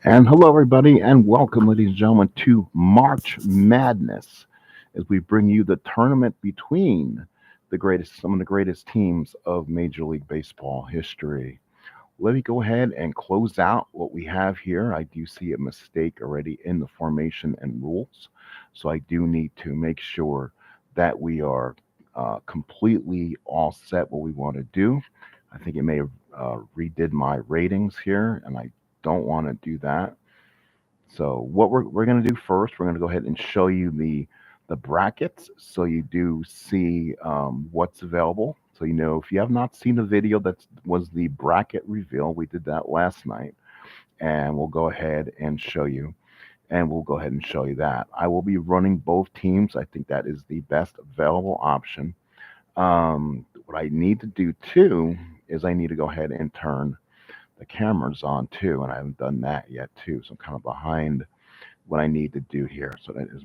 And hello, everybody, and welcome, ladies and gentlemen, to March Madness as we bring you the tournament between some of the greatest teams of Major League Baseball history. Let me go ahead and close out what we have here. I do see a mistake already in the formation and rules, so I do need to make sure that we are completely all set what we want to do. I think it may have redid my ratings here, and I don't want to do that. So what we're going to do first, we're going to go ahead and show you the brackets, so you do see what's available. So you know, if you have not seen the video that was the bracket reveal, we did that last night, and we'll go ahead and show you. And we'll go ahead and show you that. I will be running both teams. I think that is the best available option. What I need to do too is I need to go ahead and turn the cameras on too, and I haven't done that yet too. So I'm kind of behind what I need to do here. So that is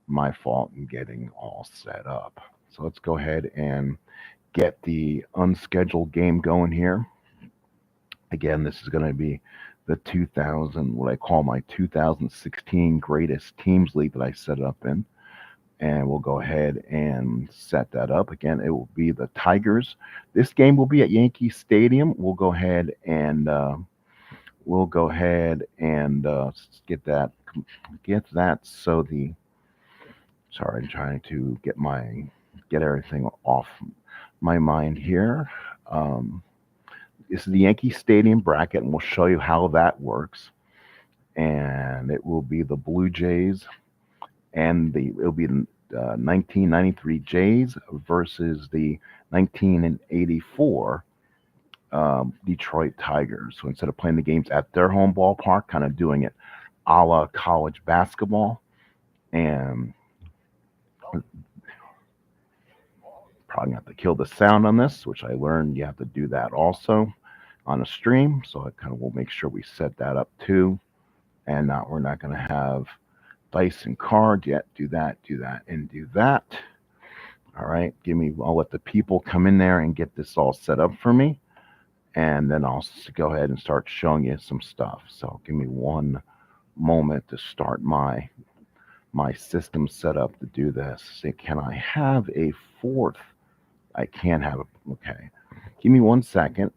my fault in getting all set up. So let's go ahead and get the unscheduled game going here. Again, this is going to be the 2000, what I call my 2016 Greatest Teams League that I set it up in. And we'll go ahead and set that up. Again, it will be the Tigers. This game will be at Yankee Stadium. We'll go ahead and get that. So the sorry, I'm trying to get everything off my mind here. Um, this is the Yankee Stadium bracket, and we'll show you how that works. And it will be the Blue Jays it'll be the 1993 Jays versus the 1984 Detroit Tigers. So instead of playing the games at their home ballpark, kind of doing it a la college basketball, and probably have to kill the sound on this, which I learned you have to do that also on a stream. So I kind of will make sure we set that up too. And we're not going to have dice and cards yet. Do that, and do that. All right. I'll let the people come in there and get this all set up for me. And then I'll go ahead and start showing you some stuff. So give me one moment to start my system set up to do this. Say, can I have a fourth? I can have a, okay. Give me 1 second.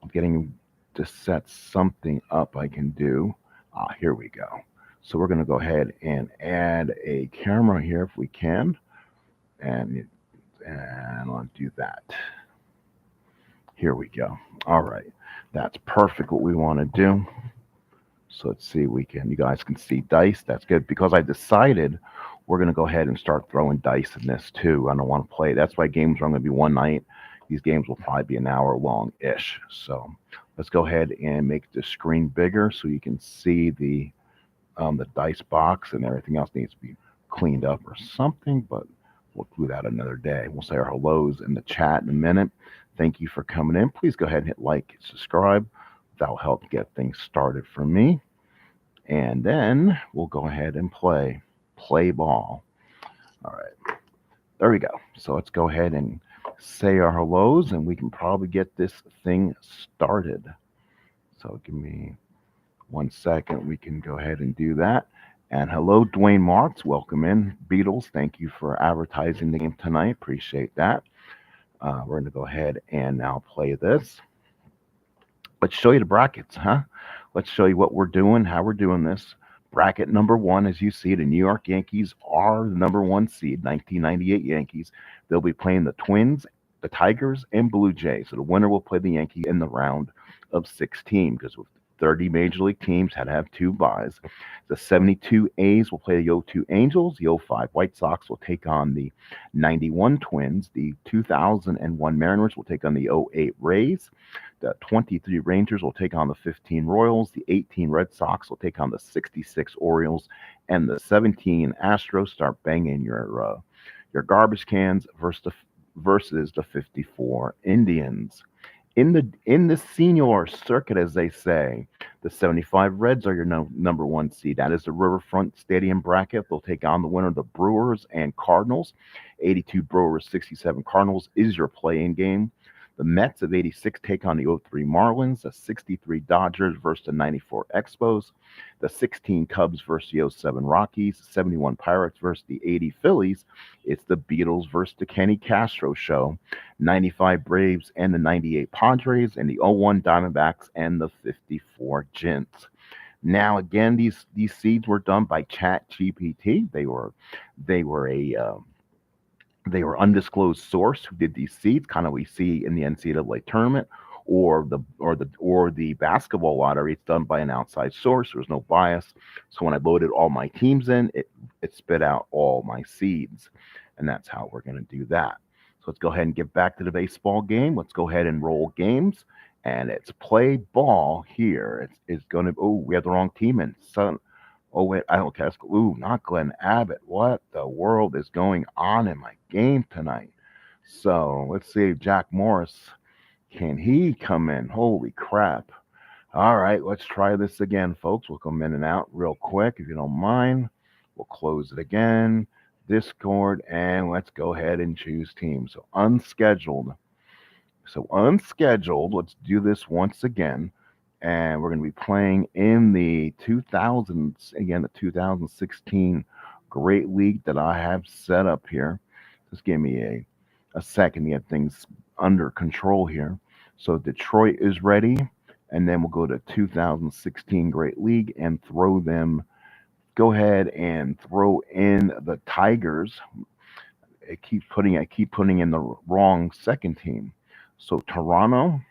I'm getting to set something up I can do. Here we go. So we're going to go ahead and add a camera here if we can. And I'll do that. Here we go. All right. That's perfect what we want to do. So let's see, you guys can see dice. That's good because I decided we're going to go ahead and start throwing dice in this too. I don't want to play. That's why games are going to be one night. These games will probably be an hour long ish. So let's go ahead and make the screen bigger so you can see the dice box, and everything else needs to be cleaned up or something, but we'll do that another day. We'll say our hellos in the chat in a minute. Thank you for coming in. Please go ahead and hit like, subscribe. That'll help get things started for me. And then we'll go ahead and play ball. All right, there we go. So let's go ahead and say our hellos, and we can probably get this thing started. So give me 1 second. We can go ahead and do that. And hello, Dwayne Marks. Welcome in. Beatles, thank you for advertising the game tonight. Appreciate that. We're going to go ahead and now play this. Let's show you the brackets, huh? Let's show you what we're doing, how we're doing this. Bracket number one, as you see, the New York Yankees are the number one seed, 1998 Yankees. They'll be playing the Twins, the Tigers, and Blue Jays. So the winner will play the Yankee in the round of 16 because with 30 major league teams had to have two byes. The 72 A's will play the 02 Angels. The 05 White Sox will take on the 91 Twins. The 2001 Mariners will take on the 08 Rays. The 23 Rangers will take on the 15 Royals. The 18 Red Sox will take on the 66 Orioles. And the 17 Astros start banging your garbage cans versus the 54 Indians. In the senior circuit, as they say, the 75 Reds are your number one seed. That is the Riverfront Stadium bracket. They'll take on the winner of the Brewers and Cardinals. 82 Brewers, 67 Cardinals is your play-in game. The Mets of 86 take on the '03 Marlins. The '63 Dodgers versus the '94 Expos. The '16 Cubs versus the '07 Rockies. The '71 Pirates versus the '80 Phillies. It's the Beatles versus the Kenny Castro Show. '95 Braves and the '98 Padres. And the '01 Diamondbacks and the '54 Gents. Now, again, these seeds were done by ChatGPT. They were undisclosed source who did these seeds, kind of we see in the NCAA tournament or the basketball lottery. It's done by an outside source. There's no bias. So when I loaded all my teams in, it spit out all my seeds, and that's how we're going to do that. So let's go ahead and get back to the baseball game. Let's go ahead and roll games, and it's play ball here. It's going to. Oh, we have the wrong team in. Oh, wait, I don't care. Ooh, not Glenn Abbott. What the world is going on in my game tonight? So let's see if Jack Morris, can he come in? Holy crap. All right, let's try this again, folks. We'll come in and out real quick, if you don't mind. We'll close it again. Discord, and let's go ahead and choose team. So unscheduled. Let's do this once again. And we're going to be playing in the 2000s, again, the 2016 Great League that I have set up here. Just give me a second to get things under control here. So Detroit is ready, and then we'll go to 2016 Great League and go ahead and throw in the Tigers. I keep putting in the wrong second team. So Toronto.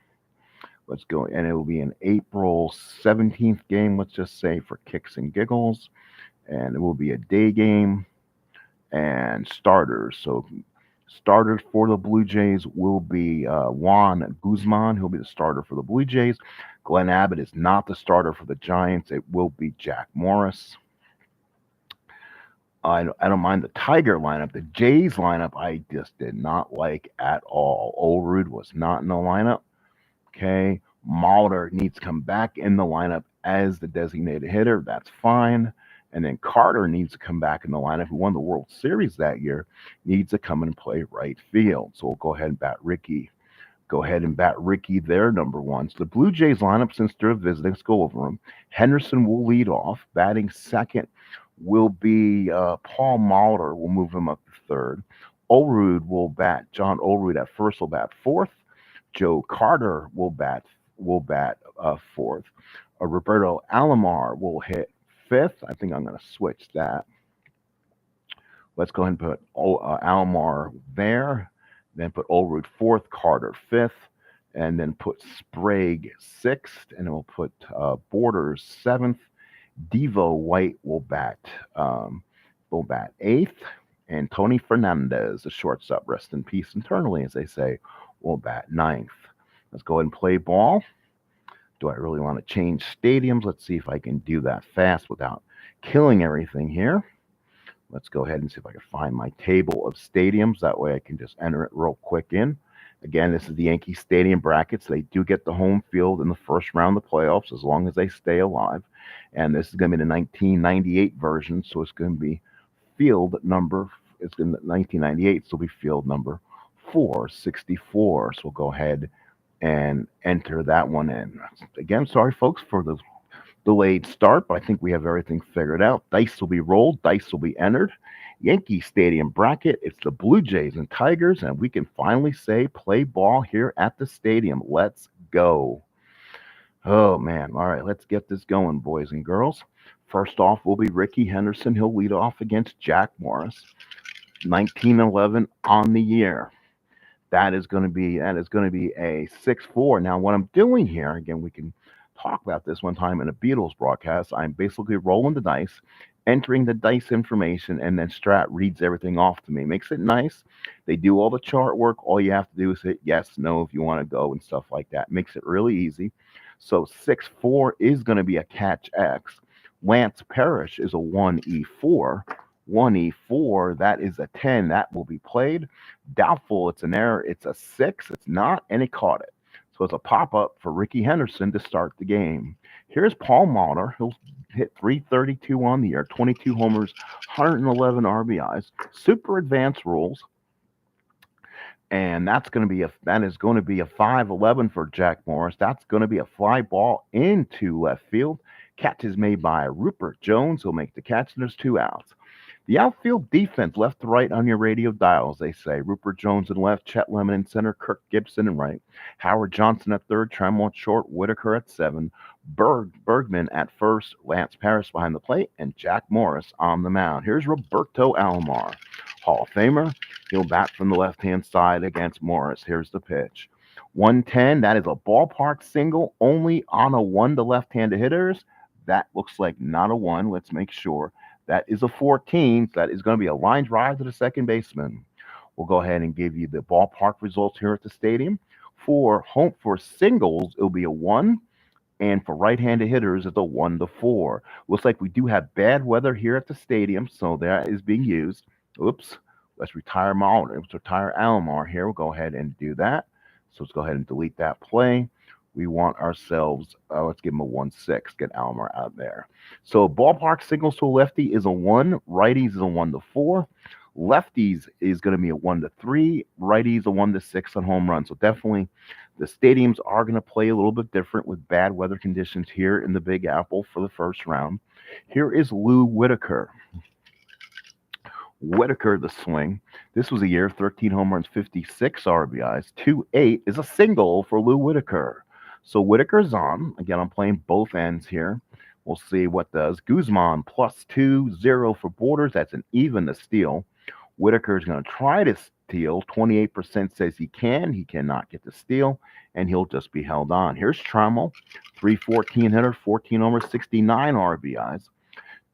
Let's go, and it will be an April 17th game, let's just say, for kicks and giggles. And it will be a day game and starters. So starters for the Blue Jays will be Juan Guzman. He'll be the starter for the Blue Jays. Glenn Abbott is not the starter for the Giants. It will be Jack Morris. I don't mind the Tiger lineup. The Jays lineup, I just did not like at all. Olerud was not in the lineup. Okay, Mulder needs to come back in the lineup as the designated hitter. That's fine. And then Carter needs to come back in the lineup, who won the World Series that year, needs to come and play right field. So we'll go ahead and bat Ricky. There, number one. So the Blue Jays lineup, since they're visiting, let's go over them. Henderson will lead off. Batting second will be Paul Mulder. We'll move him up to third. John Olerud at first will bat fourth. Joe Carter will bat fourth. Roberto Alomar will hit fifth. I think I'm going to switch that. Let's go ahead and put Alomar there. Then put Olerud fourth, Carter fifth, and then put Sprague sixth, and then we'll put Borders seventh. Devo White will bat eighth, and Tony Fernandez, the shortstop, rest in peace internally, as they say, will bat ninth. Let's go ahead and play ball. Do I really want to change stadiums? Let's see if I can do that fast without killing everything here. Let's go ahead and see if I can find my table of stadiums. That way I can just enter it real quick in. Again, this is the Yankee Stadium brackets. They do get the home field in the first round of the playoffs as long as they stay alive. And this is going to be the 1998 version, so it's going to be it's in 1998, so it'll be field number 464. So we'll go ahead and enter that one in. Again, sorry, folks, for the delayed start, but I think we have everything figured out. Dice will be rolled. Dice will be entered. Yankee Stadium bracket. It's the Blue Jays and Tigers, and we can finally say play ball here at the stadium. Let's go. Oh, man. All right, let's get this going, boys and girls. First off will be Ricky Henderson. He'll lead off against Jack Morris. 1911 on the year. That is going to be a 6-4. Now, what I'm doing here, again, we can talk about this one time in a Beatles broadcast. I'm basically rolling the dice, entering the dice information, and then Strat reads everything off to me. Makes it nice. They do all the chart work. All you have to do is hit yes, no if you want to go and stuff like that. Makes it really easy. So 6-4 is going to be a catch X. Lance Parrish is a 1E4. 1E4, that is a 10. That will be played. Doubtful, it's an error. It's a 6. It's not, and it caught it. So it's a pop-up for Ricky Henderson to start the game. Here's Paul Mulder. He'll hit 332 on the year, 22 homers, 111 RBIs. Super advanced rules. And that is going to be a 5-11 for Jack Morris. That's going to be a fly ball into left field. Catch is made by Rupert Jones, who'll make the catch, and there's 2 outs. The outfield defense, left to right on your radio dials, they say. Rupert Jones in left, Chet Lemon in center, Kirk Gibson in right, Howard Johnson at third, Trammell at short, Whitaker at 7, Bergman at first, Lance Parrish behind the plate, and Jack Morris on the mound. Here's Roberto Alomar, Hall of Famer. He'll bat from the left-hand side against Morris. Here's the pitch. 110, that is a ballpark single only on a 1 to left-handed hitters. That looks like not a 1. Let's make sure. That is a 14. So that is going to be a line drive to the second baseman. We'll go ahead and give you the ballpark results here at the stadium. For singles, it'll be a 1. And for right-handed hitters, it's a 1 to 4. Looks like we do have bad weather here at the stadium, so that is being used. Oops. Let's retire Alomar here. We'll go ahead and do that. So let's go ahead and delete that play. We want ourselves, let's give him a 1-6, get Alomar out there. So ballpark signals to a lefty is a 1, righties is a 1 to 4, lefties is going to be a 1 to 3, righties a 1 to 6 on home runs. So definitely the stadiums are going to play a little bit different with bad weather conditions here in the Big Apple for the first round. Here is Lou Whitaker. Whitaker, the swing. This was a year, 13 home runs, 56 RBIs. 2-8 is a single for Lou Whitaker. So Whitaker's on. Again, I'm playing both ends here. We'll see what does. Guzman +2, 0 for Borders. That's an even to steal. Whitaker's going to try to steal. 28% says he can. He cannot get the steal, and he'll just be held on. Here's Trammell, 314 hitter, 14 homers, 69 RBIs.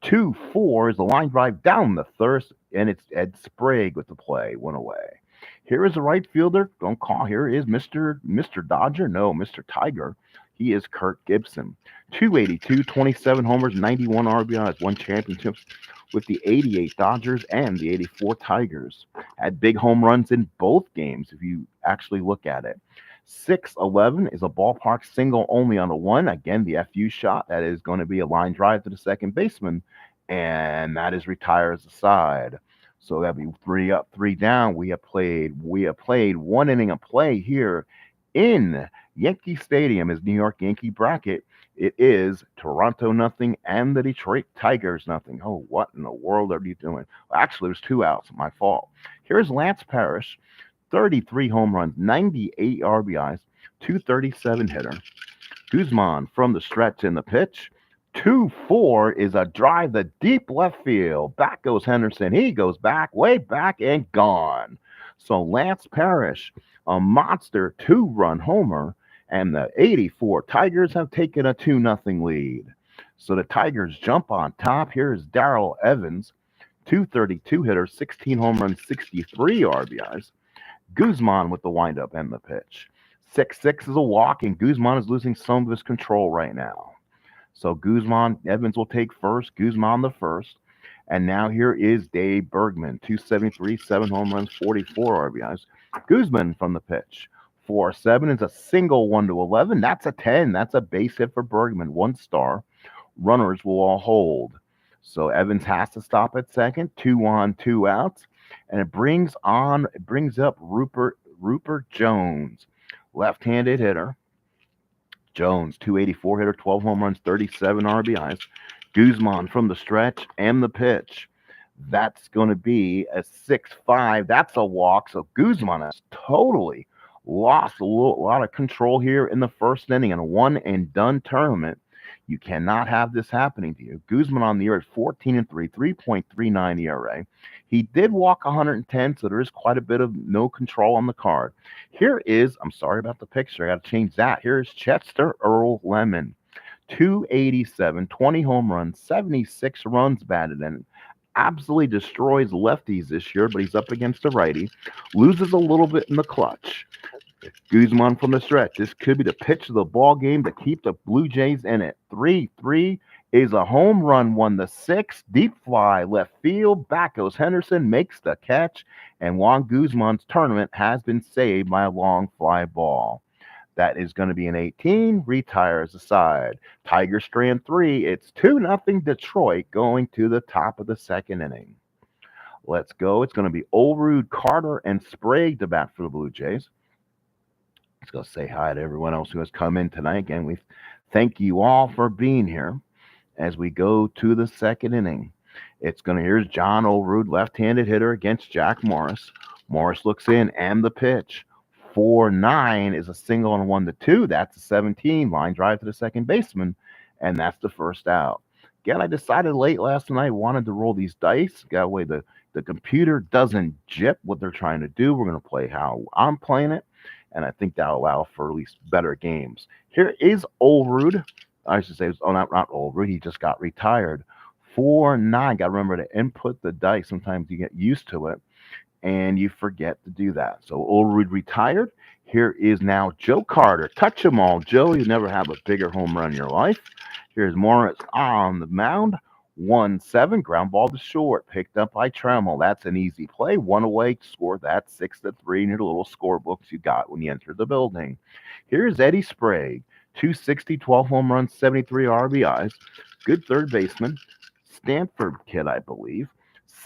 2-4 is a line drive down the thirst, and it's Ed Sprague with the play. 1 away. Here is the right fielder. Don't call. Here is Mr. Dodger. No, Mr. Tiger. He is Kirk Gibson. 282, 27 homers, 91 RBIs. Won championships with the 88 Dodgers and the 84 Tigers. Had big home runs in both games if you actually look at it. 6-11 is a ballpark single only on a 1. Again, the FU shot. That is going to be a line drive to the second baseman, and that is retires the side. So that'll be 3 up, 3 down. We have played 1 inning of play here in Yankee Stadium as New York Yankee bracket. It is Toronto nothing and the Detroit Tigers nothing. Oh, what in the world are you doing? Well, actually, there's 2 outs. My fault. Here's Lance Parrish, 33 home runs, 98 RBIs, 237 hitter. Guzman from the stretch in the pitch. 2-4 is a drive to deep left field. Back goes Henderson. He goes back, way back, and gone. So Lance Parrish, a monster 2-run homer, and the 84 Tigers have taken a 2-0 lead. So the Tigers jump on top. Here's Darrell Evans, 232 hitter, 16 home runs, 63 RBIs. Guzman with the windup and the pitch. 6-6 is a walk, and Guzman is losing some of his control right now. So Evans will take first, Guzman the first. And now here is Dave Bergman, 273, 7 home runs, 44 RBIs. Guzman from the pitch. 4-7 is a single 1 to 11. That's a 10. That's a base hit for Bergman. 1 star. Runners will all hold. So Evans has to stop at second. 2 on, 2 outs. And it brings up Rupert Jones, left-handed hitter. Jones, 284 hitter, 12 home runs, 37 RBIs. Guzman from the stretch and the pitch. That's going to be a 6-5. That's a walk. So Guzman has totally lost a lot of control here in the first inning in a one-and-done tournament. You cannot have this happening to you. Guzman on the year at 14-3, 3.39 ERA. He did walk 110, so there is quite a bit of no control on the card. I'm sorry about the picture. I got to change that. Here's Chester Earl Lemon. 287, 20 home runs, 76 runs batted in. Absolutely destroys lefties this year, but he's up against a righty. Loses a little bit in the clutch. Guzman from the stretch. This could be the pitch of the ball game to keep the Blue Jays in it. 3-3 is a home run, 1-6. Deep fly, left field. Back goes Henderson, makes the catch. And Juan Guzman's tournament has been saved by a long fly ball. That is going to be an 18. Retires the side. Tiger strand 3. It's 2-0 Detroit going to the top of the second inning. Let's go. It's going to be Olrud, Carter, and Sprague to bat for the Blue Jays. Let's go say hi to everyone else who has come in tonight. Again, we thank you all for being here as we go to the second inning. Here's John Olrud, left-handed hitter against Jack Morris. Morris looks in and the pitch. 4-9 is a single on 1-2. That's a 17 line drive to the second baseman, and that's the first out. Again, I decided late last night I wanted to roll these dice. That way the computer doesn't jip what they're trying to do. We're going to play how I'm playing it, and I think that'll allow for at least better games. Here is Olrud. I should say, not Olrud. He just got retired. 4-9. Got to remember to input the dice. Sometimes you get used to it and you forget to do that. So Olrud retired. Here is now Joe Carter. Touch them all, Joe. You never have a bigger home run in your life. Here's Morris on the mound. 1-7. Ground ball to short. Picked up by Trammell. That's an easy play. One away. Score that 6-3 near the little scorebooks you got when you entered the building. Here's Eddie Sprague. 260, 12 home runs, 73 RBIs. Good third baseman. Stanford kid, I believe.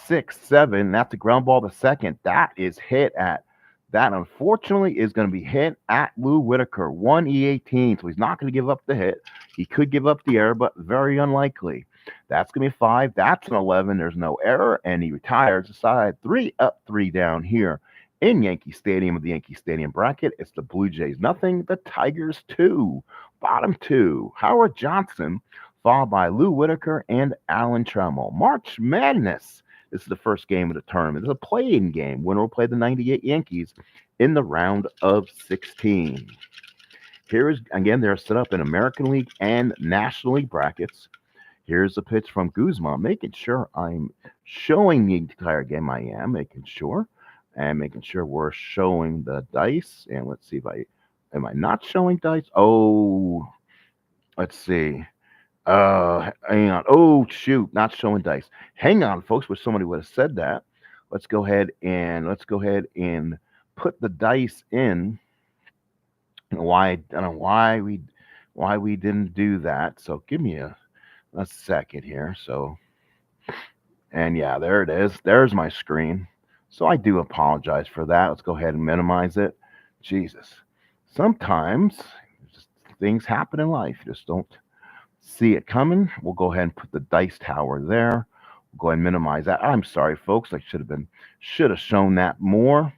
6-7. That's a ground ball to second. That is hit at. That, unfortunately, is going to be hit at Lou Whitaker. 1 E18, so he's not going to give up the hit. He could give up the error, but very unlikely. That's going to be 5. That's an 11. There's no error, and he retires aside. 3 up, 3 down here in Yankee Stadium with the Yankee Stadium bracket. It's the Blue Jays nothing, the Tigers 2. Bottom 2, Howard Johnson, followed by Lou Whitaker and Alan Trammell. March Madness. This is the first game of the tournament. It's a play-in game. Winner will play the 98 Yankees in the round of 16. Here is, again, they're set up in American League and National League brackets. Here's the pitch from Guzman, making sure I'm showing the entire game. I am making sure. And making sure we're showing the dice. And let's see if am I not showing dice? Oh, let's see. Hang on. Oh, shoot, not showing dice. Hang on, folks. Wish somebody would have said that. Let's go ahead and put the dice in. I don't know why we didn't do that. So give me a second here. So, and yeah, there it is. There's my screen. So I do apologize for that. Let's go ahead and minimize it. Jesus. Sometimes just things happen in life. You just don't see it coming. We'll go ahead and put the dice tower there. We'll go ahead and minimize that. I'm sorry, folks. I should have shown that more.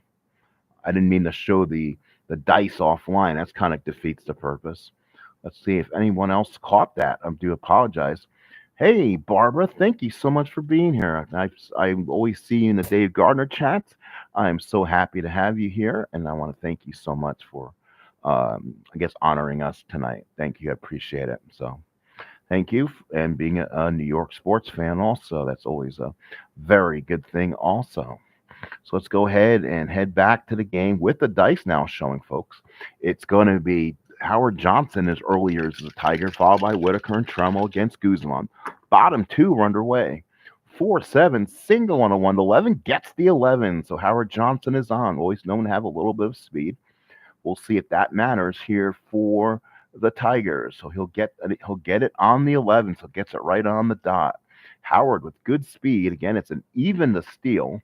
I didn't mean to show the dice offline. That's kind of defeats the purpose. Let's see if anyone else caught that. I do apologize. Hey, Barbara, thank you so much for being here. I always see you in the Dave Gardner chats. I'm so happy to have you here, and I want to thank you so much for, honoring us tonight. Thank you. I appreciate it. So thank you. And being a New York sports fan also, that's always a very good thing also. So let's go ahead and head back to the game with the dice now showing, folks. It's going to be Howard Johnson as early years as a Tiger, followed by Whitaker and Trammell against Guzman. Bottom 2 are underway. 4-7, single on a 1-11, gets the 11. So Howard Johnson is on, always known to have a little bit of speed. We'll see if that matters here for the Tigers. So he'll get it on the 11, so gets it right on the dot. Howard with good speed. Again, it's an even to steal.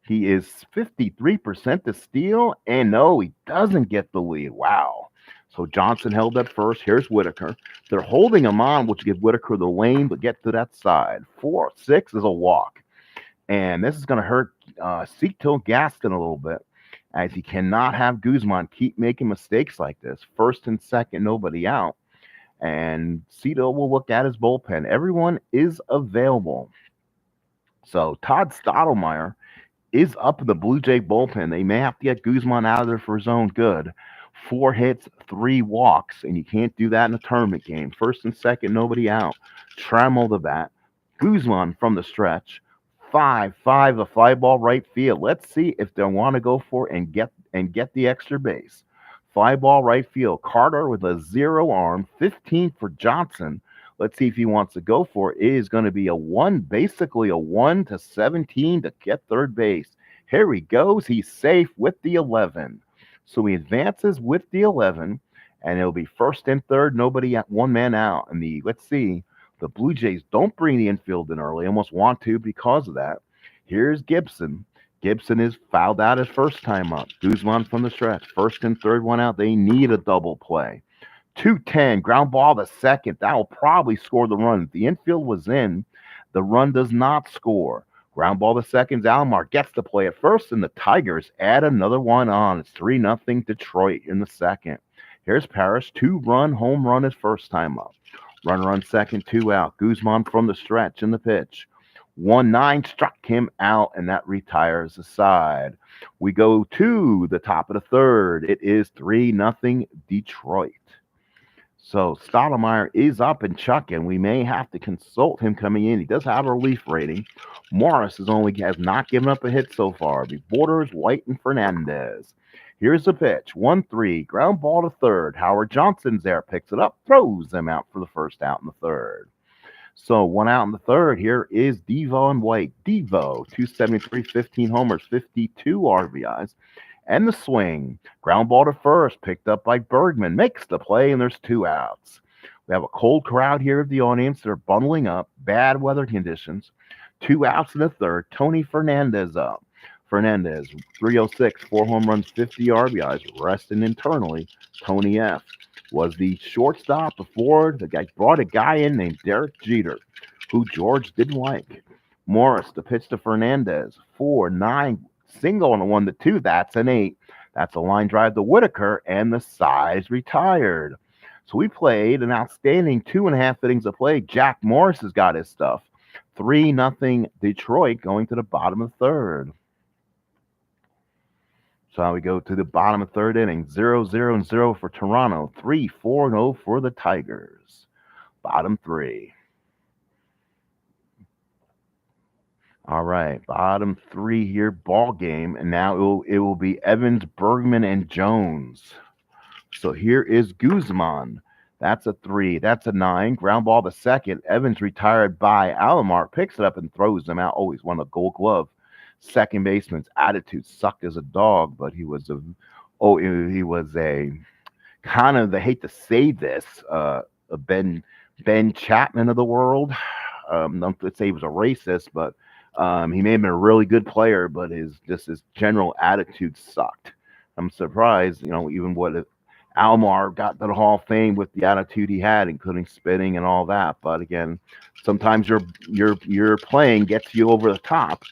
He is 53% to steal, and no, he doesn't get the lead. Wow. So Johnson held at first. Here's Whitaker. They're holding him on, which gives Whitaker the lane, but get to that side. 4-6 is a walk. And this is going to hurt Cito Gaston a little bit, as he cannot have Guzman keep making mistakes like this. First and second, nobody out. And Cito will look at his bullpen. Everyone is available. So Todd Stottlemyre is up in the Blue Jay bullpen. They may have to get Guzman out of there for his own good. 4 hits, 3 walks, and you can't do that in a tournament game. First and second, nobody out. Trammell the bat. Guzman from the stretch. 5-5, a fly ball right field. Let's see if they want to go for it and get the extra base. Fly ball right field. Carter with a 0 arm. 15 for Johnson. Let's see if he wants to go for it. It is going to be basically a 1-17 to get third base. Here he goes. He's safe with the 11. So he advances with the 11, and it'll be first and third, nobody at one man out. And let's see, the Blue Jays don't bring the infield in early. Almost want to because of that. Here's Gibson. Gibson is fouled out his first time up. Guzman from the stretch. First and third one out. They need a double play. 2-10, ground ball the second. That will probably score the run. If the infield was in, the run does not score. Ground ball the second. Alomar gets the play at first, and the Tigers add another one on. It's 3-0 Detroit in the second. Here's Parrish, 2-run home run his first time up. Runner on second, 2 out. Guzman from the stretch in the pitch. 1-9 struck him out, and that retires the side. We go to the top of the third. It is 3-0 Detroit. So Stottlemyre is up and chucking. We may have to consult him coming in. He does have a relief rating. Morris has not given up a hit so far. The borders White and Fernandez. Here's the pitch. 1-3. Ground ball to third. Howard Johnson's there. Picks it up. Throws him out for the first out in the third. So 1 out in the third. Here is Devo and White. Devo, 273, 15 homers, 52 RBIs. And the swing. Ground ball to first. Picked up by Bergman. Makes the play, and there's 2 outs. We have a cold crowd here of the audience. They're bundling up. Bad weather conditions. 2 outs in the third. Tony Fernandez up. Fernandez, 306, 4 home runs, 50 RBIs. Resting internally. Tony F. was the shortstop before the guy brought a guy in named Derek Jeter, who George didn't like. Morris, the pitch to Fernandez, 4-9, single on a 1-2. That's an 8. That's a line drive to Whitaker, and the side's retired. So we played an outstanding 2.5 innings of play. Jack Morris has got his stuff. 3-0 Detroit going to the bottom of the third. So we go to the bottom of third inning. 0-0-0 for Toronto. 3-4-0 for the Tigers. Bottom 3. All right, bottom 3 here, ball game, and now it will be Evans, Bergman, and Jones. So here is Guzman. That's a 3. That's a 9. Ground ball the second. Evans retired by Alomar. Picks it up and throws them out. Always won the Gold Glove. Second baseman's attitude sucked as a dog, but he was a kind of, I hate to say this, a Ben Chapman of the world. Let's say he was a racist, but he may have been a really good player, but his general attitude sucked. I'm surprised, even what Alomar got to the Hall of Fame with the attitude he had, including spitting and all that. But again, sometimes your playing gets you over the top.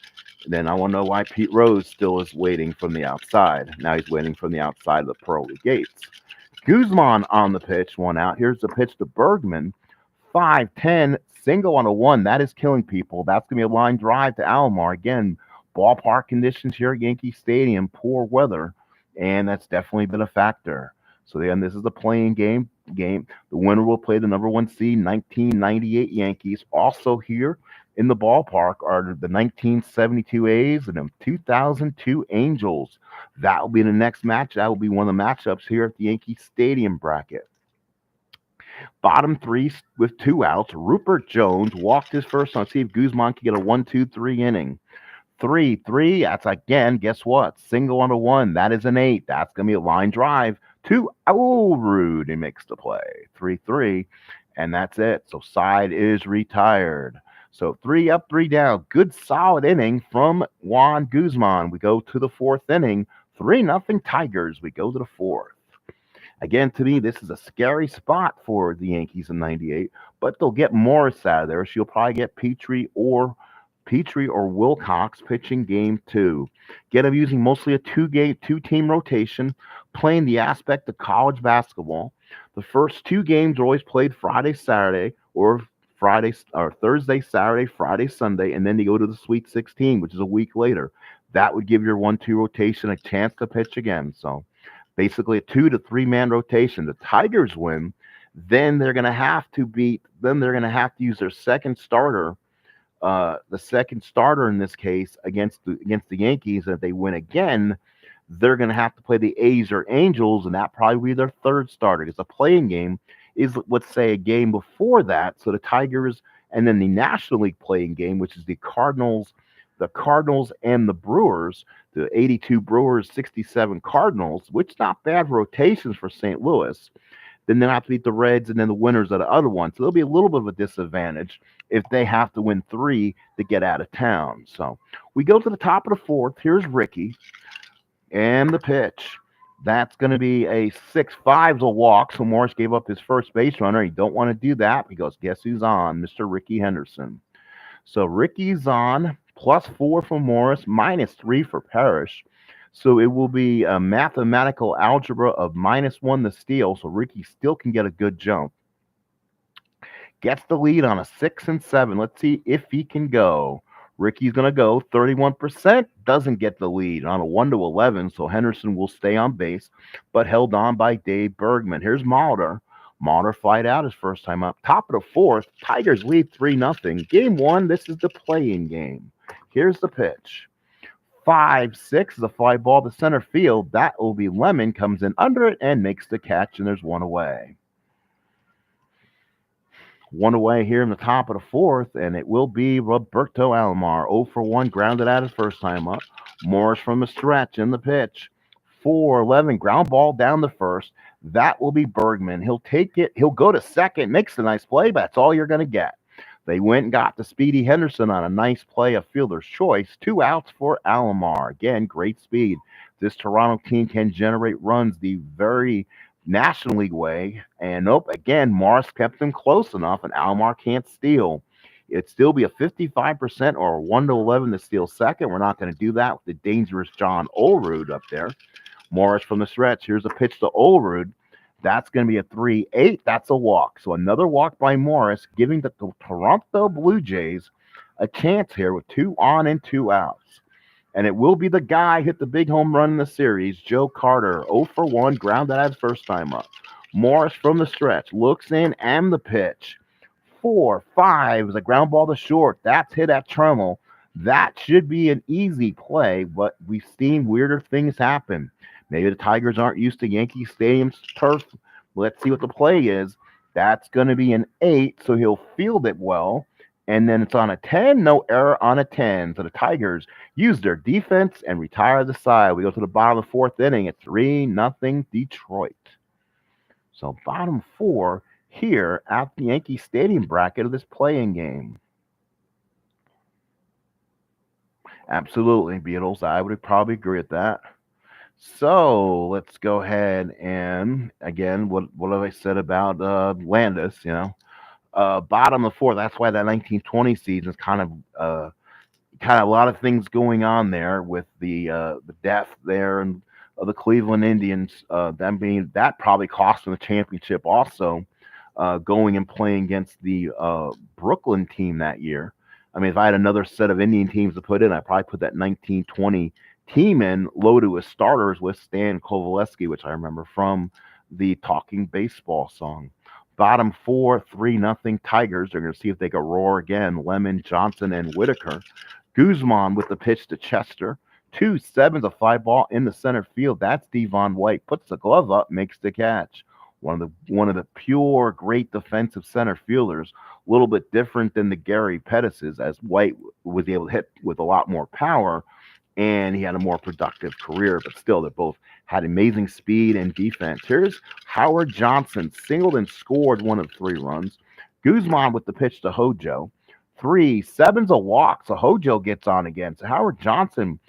Then I want to know why Pete Rose still is waiting from the outside. Now he's waiting from the outside of the pearly gates. Guzman on the pitch, 1 out. Here's the pitch to Bergman. 5-10, single on a 1. That is killing people. That's going to be a line drive to Alomar. Again, ballpark conditions here at Yankee Stadium, poor weather, and that's definitely been a factor. So again, this is a playing game. The winner will play the number 1 seed, 1998 Yankees. Also here in the ballpark are the 1972 A's and the 2002 Angels. That will be the next match. That will be one of the matchups here at the Yankee Stadium bracket. Bottom 3 with 2 outs. Rupert Jones walked his first time. See if Guzman can get a 1-2-3 inning. 3-3. That's again, guess what? Single on a 1. That is an 8. That's going to be a line drive to Rude. He makes the play. 3-3. And that's it. So side is retired. So 3 up, 3 down. Good solid inning from Juan Guzman. We go to the 4th inning. 3-0 Tigers. We go to the 4th. Again, to me, this is a scary spot for the Yankees in 98, but they'll get Morris out of there. So you'll probably get Petrie or Wilcox pitching game 2. Get them using mostly a 2-team rotation, playing the aspect of college basketball. The first 2 games are always played Friday, Saturday, or Thursday, Saturday, Friday, Sunday, and then you go to the Sweet 16, which is a week later. That would give your 1-2 rotation a chance to pitch again. So basically a 2 to 3 man rotation. The Tigers win, then they're going to have to use their second starter. The second starter in this case against the Yankees. And if they win again, they're going to have to play the A's or Angels, and that probably will be their third starter. Because the playing game is, let's say, a game before that. So the Tigers, and then the National League playing game, which is the Cardinals and the Brewers, the 82 Brewers, 67 Cardinals, which not bad rotations for St. Louis. then they'll have to beat the Reds and then the winners of the other one. So there'll be a little bit of a disadvantage if they have to win 3 to get out of town. So we go to the top of the fourth. Here's Ricky and the pitch. That's going to be a 6-5's a walk. So Morris gave up his first base runner. You don't want to do that because guess who's on? Mr. Ricky Henderson. So Ricky's on, +4 for Morris, -3 for Parrish. So it will be a mathematical algebra of -1 to steal. So Ricky still can get a good jump. Gets the lead on a 6 and 7. Let's see if he can go. Ricky's going to go 31%, doesn't get the lead on a 1 to 11, so Henderson will stay on base, but held on by Dave Bergman. Here's Mulder. Mulder flied out his first time up. Top of the fourth, Tigers lead 3-0. Game 1, this is the play-in game. Here's the pitch. 5-6 is a fly ball to center field. That will be Lemon, comes in under it and makes the catch, and there's one away. One away here in the top of the fourth, and it will be Roberto Alomar. 0 for 1, grounded out his first time up. Morris from the stretch in the pitch. 4-11, ground ball down the first. That will be Bergman. He'll take it. He'll go to second, makes a nice play, but that's all you're going to get. They went and got the Speedy Henderson on a nice play of fielder's choice. 2 outs for Alomar. Again, great speed. This Toronto team can generate runs the very National League way, and nope, again, Morris kept them close enough, and Alomar can't steal. It'd still be a 55% or a 1 to 11 to steal second. We're not going to do that with the dangerous John Olerud up there. Morris from the stretch. Here's a pitch to Olerud. That's going to be a 3-8. That's a walk. So another walk by Morris, giving the Toronto Blue Jays a chance here with 2 on and 2 outs. And it will be the guy who hit the big home run in the series, Joe Carter. 0 for 1, grounded out his first time up. Morris from the stretch, looks in, and the pitch. 4-5 is a ground ball to short. That's hit at Tremmel. That should be an easy play, but we've seen weirder things happen. Maybe the Tigers aren't used to Yankee Stadium's turf. Let's see what the play is. That's going to be an 8, so he'll field it well. And then it's on a 10, no error on a 10. So the Tigers use their defense and retire the side. We go to the bottom of the fourth inning at 3-0 Detroit. So bottom 4 here at the Yankee Stadium bracket of this play-in game. Absolutely, Beatles. I would probably agree with that. So let's go ahead and, again, what have I said about Landis, bottom of 4. That's why that 1920 season is kind of a lot of things going on there with the death there and the Cleveland Indians. That probably cost them the championship also, going and playing against the Brooklyn team that year. I mean, if I had another set of Indian teams to put in, I'd probably put that 1920 team in, loaded with starters with Stan Kovaleski, which I remember from the Talking Baseball song. Bottom 4, 3-0 Tigers. They're going to see if they can roar again. Lemon, Johnson, and Whitaker. Guzman with the pitch to Chester. 2-7's a fly ball in the center field. That's Devon White. Puts the glove up, makes the catch. One of the pure, great defensive center fielders. A little bit different than the Gary Pettis's, as White was able to hit with a lot more power, and he had a more productive career, but still, they both had amazing speed and defense. Here's Howard Johnson, singled and scored 1 of 3 runs. Guzman with the pitch to Hojo. 3-7's a walk, so Hojo gets on again. So Howard Johnson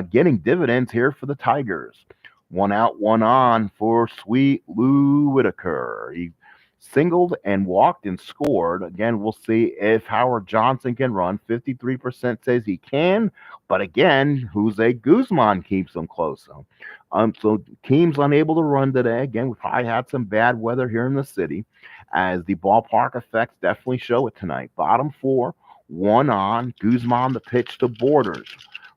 getting dividends here for the Tigers. 1 out, 1 on for Sweet Lou Whitaker. He singled and walked and scored. Again, we'll see if Howard Johnson can run. 53% says he can, but again, Jose Guzman keeps them close. So teams unable to run today. Again, we probably had some bad weather here in the city, as the ballpark effects definitely show it tonight. Bottom 4, 1 on. Guzman the pitch to Borders.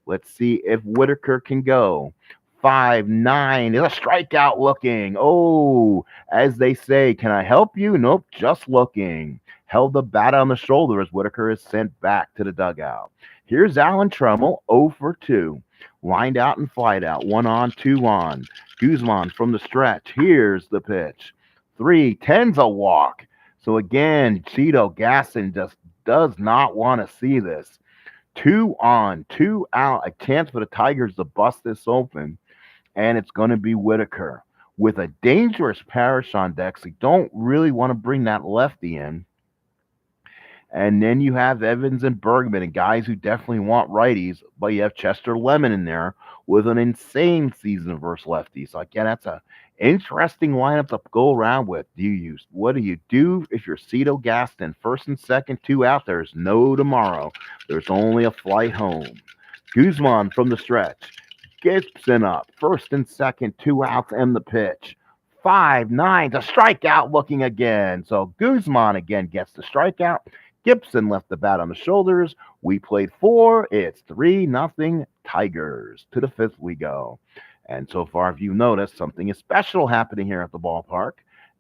Let's see if Whitaker can go. 5-9 is a strikeout looking. Oh, as they say, can I help you? Nope, just looking. Held the bat on the shoulder as Whitaker is sent back to the dugout. Here's Alan Tremmel, 0 for 2. Lined out and flied out. 1 on, 2 on. Guzman from the stretch. Here's the pitch. 3-10's a walk. So again, Cheeto Gasson just does not want to see this. 2 on, 2 out. A chance for the Tigers to bust this open. And it's going to be Whitaker. with a dangerous Parrish on deck. So you don't really want to bring that lefty in. And then you have Evans and Bergman and guys who definitely want righties, but you have Chester Lemon in there with an insane season versus lefties. So again, that's a interesting lineup to go around with. What do you do if you're Cito Gaston? First and second, two out. There's no tomorrow. There's only a flight home. Guzman from the stretch. Gibson up. First and second, two outs and the pitch. 5-9 to strikeout looking again. So Guzman again gets the strikeout. Gibson left the bat on the shoulders. We played 4. It's 3-0 Tigers. To the 5th we go. And so far, if you noticed, something is special happening here at the ballpark.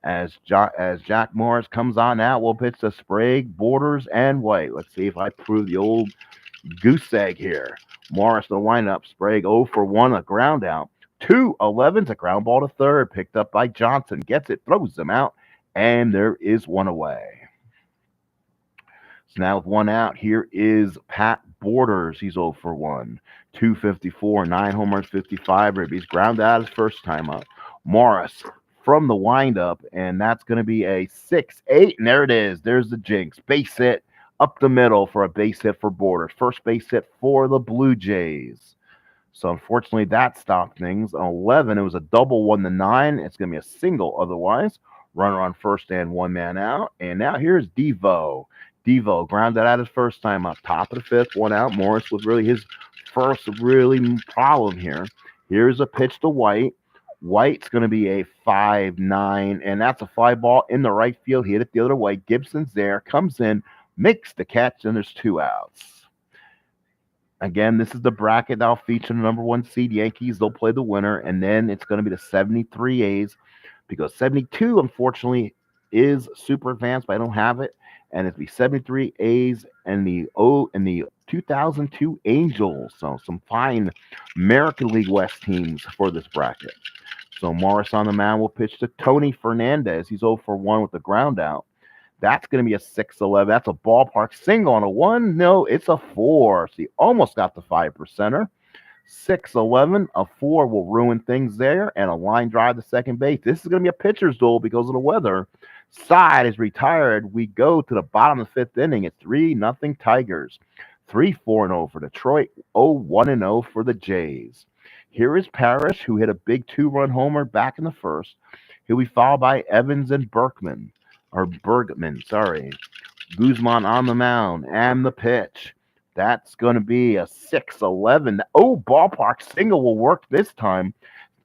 As Jack Morris comes on out, we'll pitch to Sprague, Borders, and White. Let's see if I prove the old goose egg here. Morris the windup. Sprague 0 for 1, a ground out. 2-11's a ground ball to third, picked up by Johnson. Gets it, throws them out, and there is one away. So now with one out, here is Pat Borders. He's 0 for 1. 254, 9 homers, 55 ribbies. Ground out his first time up. Morris from the windup, and that's going to be a 6-8. And there it is. There's the jinx. Base hit up the middle for a base hit for Borders. First base hit for the Blue Jays. So unfortunately, that stopped things. On 11, it was a double 1-9. It's going to be a single otherwise. Runner on first and one man out. And now here's Devo. Devo grounded out his first time up. Top of the 5th, one out. Morris was really his first really problem here. Here's a pitch to White. White's going to be a 5-9, and that's a fly ball in the right field. He hit it the other way. Gibson's there, comes in, makes the catch, and there's 2 outs. Again, this is the bracket that'll feature the number 1 seed Yankees. They'll play the winner, and then it's going to be the 73 A's because 72, unfortunately, is super advanced, but I don't have it. And it's the 73 A's and the 2002 Angels. So some fine American League West teams for this bracket. So Morris on the mound will pitch to Tony Fernandez. He's 0 for 1 with the ground out. That's going to be a 6-11. That's a ballpark single on a 1. No, it's a 4. So he almost got the 5%er. 6-11. A 4 will ruin things there. And a line drive to second base. This is going to be a pitcher's duel because of the weather. Side is retired. We go to the bottom of the 5th inning. It's 3-0 Tigers. 3-4-0 for Detroit. 0-1-0 for the Jays. Here is Parrish, who hit a big 2-run homer back in the first. He'll be followed by Evans and Bergman. Guzman on the mound and the pitch. That's going to be a 6-11. Oh, ballpark single will work this time.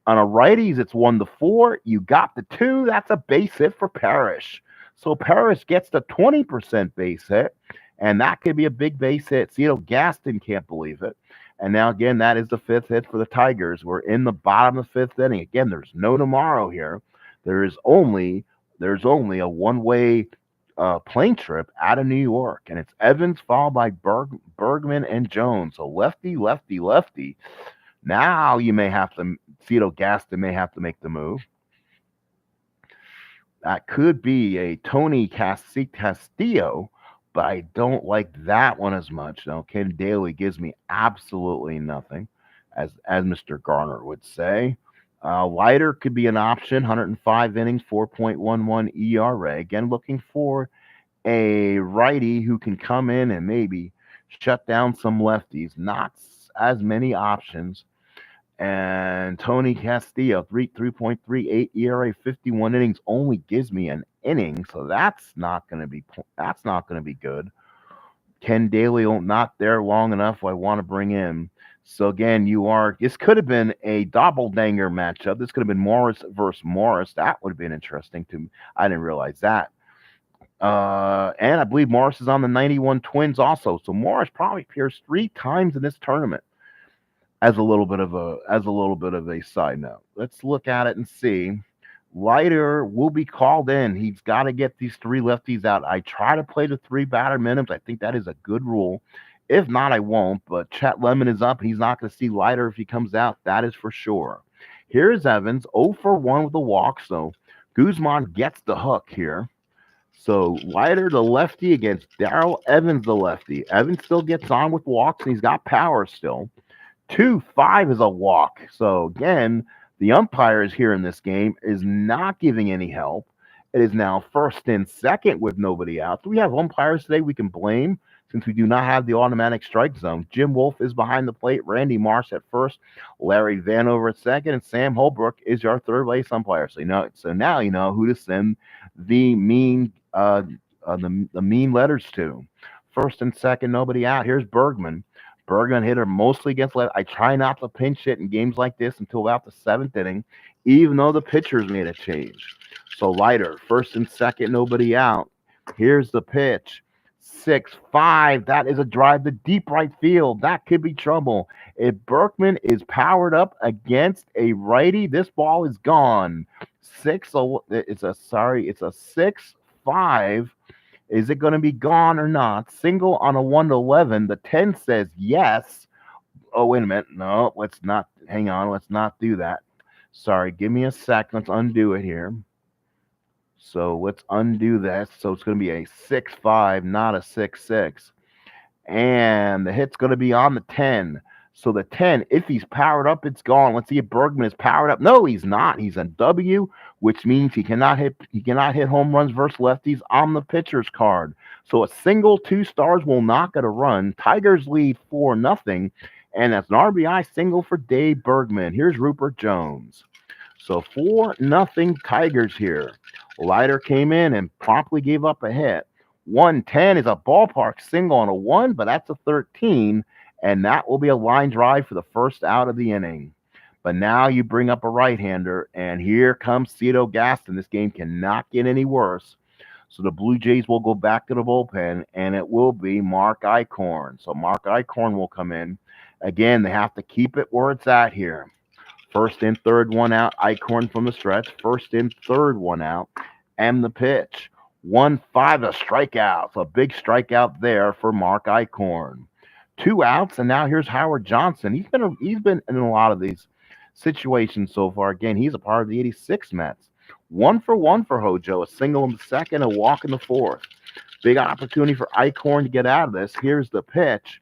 On a righties, it's 1-4. You got the 2. That's a base hit for Parrish. So Parrish gets the 20% base hit, and that could be a big base hit. Cito Gaston can't believe it. And now, again, that is the 5th hit for the Tigers. We're in the bottom of the 5th inning. Again, there's no tomorrow here. There's only a one-way plane trip out of New York, and it's Evans followed by Bergman and Jones. So lefty, lefty, lefty. Now Cito Gaston may have to make the move. That could be a Tony Castillo, but I don't like that one as much. Now, Ken Daly gives me absolutely nothing, as Mr. Garner would say. Leiter could be an option, 105 innings, 4.11 ERA. Again, looking for a righty who can come in and maybe shut down some lefties. Not as many options. And Tony Castillo, 3.38 ERA, 51 innings, only gives me an inning, so that's not going to be good. Ken Daly not there long enough. I want to bring in. So again, this could have been a doppelganger matchup. This could have been Morris versus Morris. That would have been interesting to me. I didn't realize that. And I believe Morris is on the 91 Twins also. So Morris probably appears 3 times in this tournament. As a little bit of a side note. Let's look at it and see. Leiter will be called in. He's got to get these 3 lefties out. I try to play the 3 batter minimums. I think that is a good rule. If not, I won't. But Chet Lemon is up. He's not going to see Leiter if he comes out. That is for sure. Here's Evans, 0 for 1 with a walk. So Guzman gets the hook here. So Leiter, the lefty, against Darrell Evans, the lefty. Evans still gets on with walks, and he's got power still. 2-5 is a walk. So again, The umpires here in this game is not giving any help. It is now first and second with nobody out. Do we have umpires today we can blame since we do not have the automatic strike zone? Jim Wolf is behind the plate. Randy Marsh at first. Larry Vanover at second. And Sam Holbrook is your third base umpire. So now you know who to send the the mean letters to. First and second, nobody out. Here's Bergman. Bergman hit her mostly against left. I try not to pinch hit in games like this until about the seventh inning, even though the pitchers made a change. So Leiter, first and second, nobody out. Here's the pitch. 6-5. That is a drive to deep right field. That could be trouble. If Berkman is powered up against a righty, this ball is gone. It's a 6-5. Is it going to be gone or not? Single on a 1-11. The 10 says yes. Oh, wait a minute. No, let's not. Hang on. Let's not do that. Sorry. Give me a sec. Let's undo it here. So let's undo this. So it's going to be a 6-5, not a 6-6. And the hit's going to be on the 10. So the 10, if he's powered up, it's gone. Let's see if Bergman is powered up. No, he's not. He's a W, which means he cannot hit home runs versus lefties on the pitcher's card. So a single 2 stars will not get a run. Tigers lead 4-0, and that's an RBI single for Dave Bergman. Here's Rupert Jones. So 4-0 Tigers here. Leiter came in and promptly gave up a hit. 110 is a ballpark single on a 1, but that's a 13, and that will be a line drive for the first out of the inning. But now you bring up a right-hander, and here comes Cito Gaston. This game cannot get any worse. So the Blue Jays will go back to the bullpen, and it will be Mark Eichhorn. So Mark Eichhorn will come in. Again, they have to keep it where it's at here. First and third, one out. Eichhorn from the stretch. First and third, one out. And the pitch. 1-5, a strikeout. So a big strikeout there for Mark Eichhorn. 2 outs, and now here's Howard Johnson. He's been in a lot of these situations so far. Again, he's a part of the 86 Mets. 1 for 1 for Hojo. A single in the second, a walk in the fourth. Big opportunity for Eichhorn to get out of this. Here's the pitch.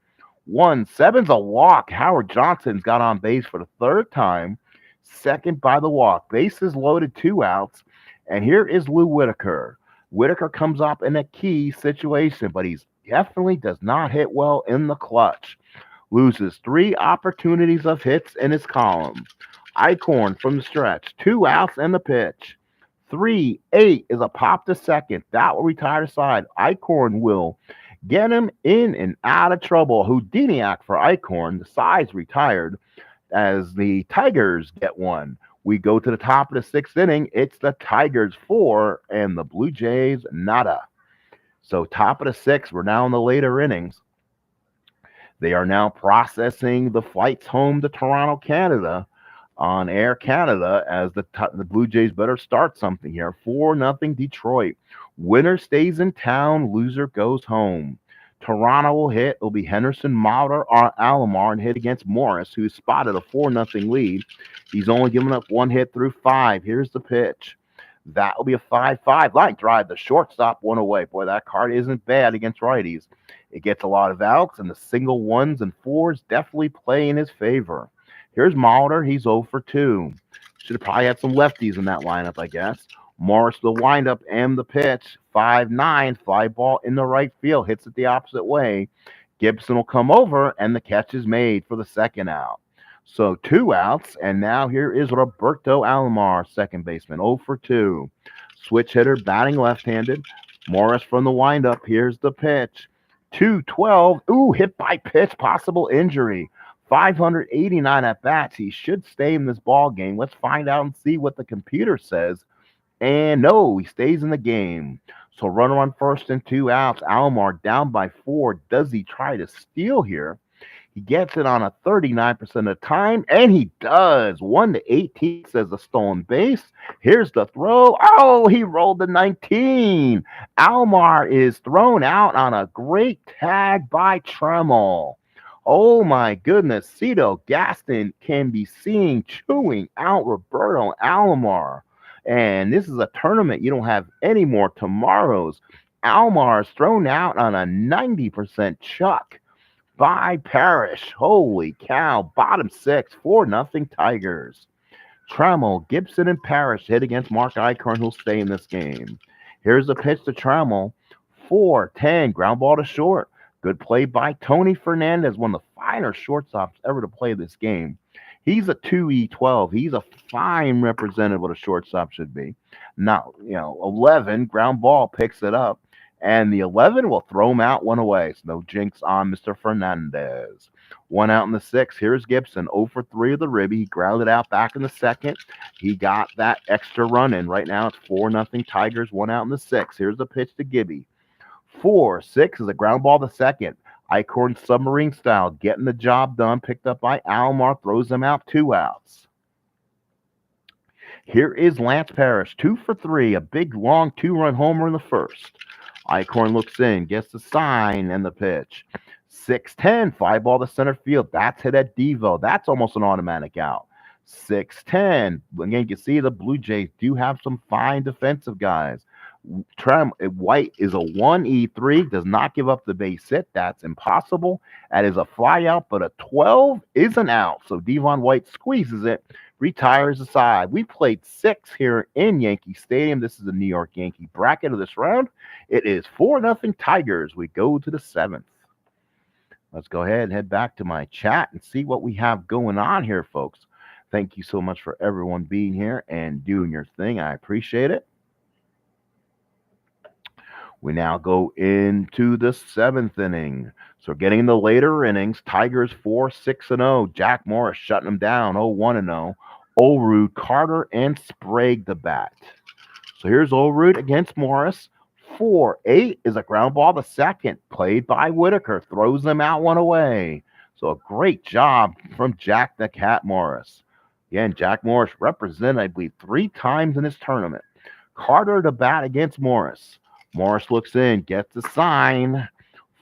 1-7's a walk. Howard Johnson's got on base for the third time. Second by the walk. Bases loaded, 2 outs. And here is Lou Whitaker. Whitaker comes up in a key situation, but he definitely does not hit well in the clutch. Loses 3 opportunities of hits in his column. Eichhorn from the stretch. 2 outs and the pitch. 3-8 is a pop to second. That will retire the side. Eichhorn will get him in and out of trouble. Houdiniac for Eichhorn. The side's retired as the Tigers get one. We go to the top of the 6th inning. It's the Tigers 4 and the Blue Jays nada. So top of the 6th, we're now in the later innings. They are now processing the flights home to Toronto, Canada on Air Canada as the Blue Jays better start something here. 4-0 Detroit. Winner stays in town, loser goes home. Toronto will hit. It'll be Henderson, Mauder, or Alomar, and hit against Morris, who spotted a 4-0 lead. He's only given up 1 hit through 5. Here's the pitch. That will be a 5-5 line drive. The shortstop went away. Boy, that card isn't bad against righties. It gets a lot of outs, and the single 1s and 4s definitely play in his favor. Here's Mauder. He's 0 for 2. Should have probably had some lefties in that lineup, I guess. Morris, the windup and the pitch. 5-9, fly ball in the right field. Hits it the opposite way. Gibson will come over, and the catch is made for the second out. So 2 outs, and now here is Roberto Alomar, second baseman, 0 for 2. Switch hitter, batting left-handed. Morris from the windup. Here's the pitch. 2-12. Ooh, hit by pitch, possible injury. 589 at bats. He should stay in this ball game. Let's find out and see what the computer says. And no, he stays in the game. So runner on first and 2 outs. Alomar down by 4. Does he try to steal here? He gets it on a 39% of the time, and he does. 1-18 says the stolen base. Here's the throw. Oh, he rolled the 19. Alomar is thrown out on a great tag by Tremel. Oh my goodness, Cito Gaston can be seen chewing out Roberto Alomar. And this is a tournament you don't have any more tomorrows. Alomar is thrown out on a 90% chuck by Parrish. Holy cow. Bottom 6, 4-0 Tigers. Trammell, Gibson, and Parrish hit against Mark Eichhorn, who'll stay in this game. Here's the pitch to Trammell. 4-10, ground ball to short. Good play by Tony Fernandez, one of the finer shortstops ever to play this game. He's a 2E12. He's a fine representative of what a shortstop should be. Now, 11, ground ball picks it up. And the 11 will throw him out one away. So no jinx on Mr. Fernandez. One out in the sixth. Here's Gibson. 0 for 3 of the ribby. He grounded out back in the second. He got that extra run in. Right now it's 4-0 Tigers. One out in the sixth. Here's the pitch to Gibby. 4-6 is a ground ball to second. Eichhorn submarine style. Getting the job done. Picked up by Alomar. Throws them out. 2 outs. Here is Lance Parrish. 2 for 3. A big, long 2-run homer in the first. Eichhorn looks in, gets the sign and the pitch. 6-10, fly ball to center field. That's hit at Devo. That's almost an automatic out. 6-10. Again, you can see the Blue Jays do have some fine defensive guys. White is a 1E3, does not give up the base hit. That's impossible. That is a fly out, but a 12 is an out. So Devon White squeezes it, retires aside. We played 6 here in Yankee Stadium. This is the New York Yankee bracket of this round. It is 4-0 Tigers. We go to the 7th. Let's go ahead and head back to my chat and see what we have going on here, folks. Thank you so much for everyone being here and doing your thing. I appreciate it. We now go into the 7th inning. So getting in the later innings, Tigers 4-6-0. Jack Morris shutting them down 0-1-0. Olrud, Carter, and Sprague the bat. So here's Olrud against Morris. 4-8 is a ground ball to second. Played by Whitaker. Throws them out one away. So a great job from Jack the Cat Morris. Again, Jack Morris represented, I believe, 3 times in this tournament. Carter to bat against Morris. Morris looks in, gets the sign.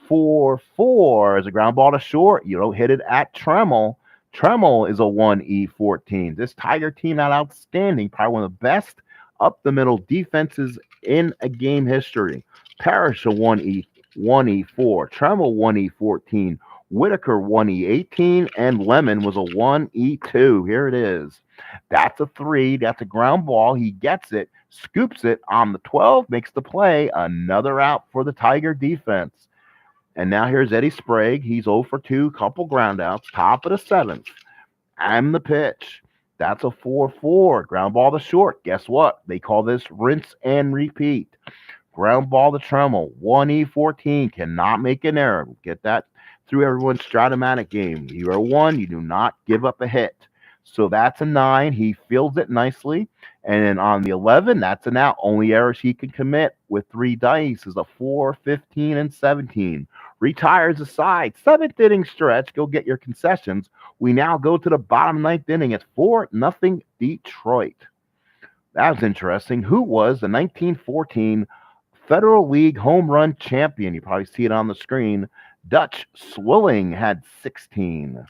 4-4 is a ground ball to short. You don't hit it at Trammell. Trammell is a 1E14. This Tiger team out outstanding. Probably one of the best up the middle defenses in a game history. Parrish a 1E4. Trammell 1E14. Whitaker 1E18. And Lemon was a 1E2. Here it is. That's a 3. That's a ground ball. He gets it. Scoops it on the 12, makes the play. Another out for the Tiger defense. And now here's Eddie Sprague. He's 0 for 2, couple groundouts. Top of the 7th. And the pitch. That's a 4-4. Ground ball to short. Guess what? They call this rinse and repeat. Ground ball to Trammell. 1E14. Cannot make an error. Get that through everyone's Stratomatic game. You're a 1. You do not give up a hit. So that's a 9. He fills it nicely. And then on the 11, that's an out. Only errors he can commit with 3 dice is a 4, 15, and 17. Retires aside. 7th inning stretch. Go get your concessions. We now go to the bottom 9th inning. It's 4-0 Detroit. That was interesting. Who was the 1914 Federal League home run champion? You probably see it on the screen. Dutch Swilling had 16.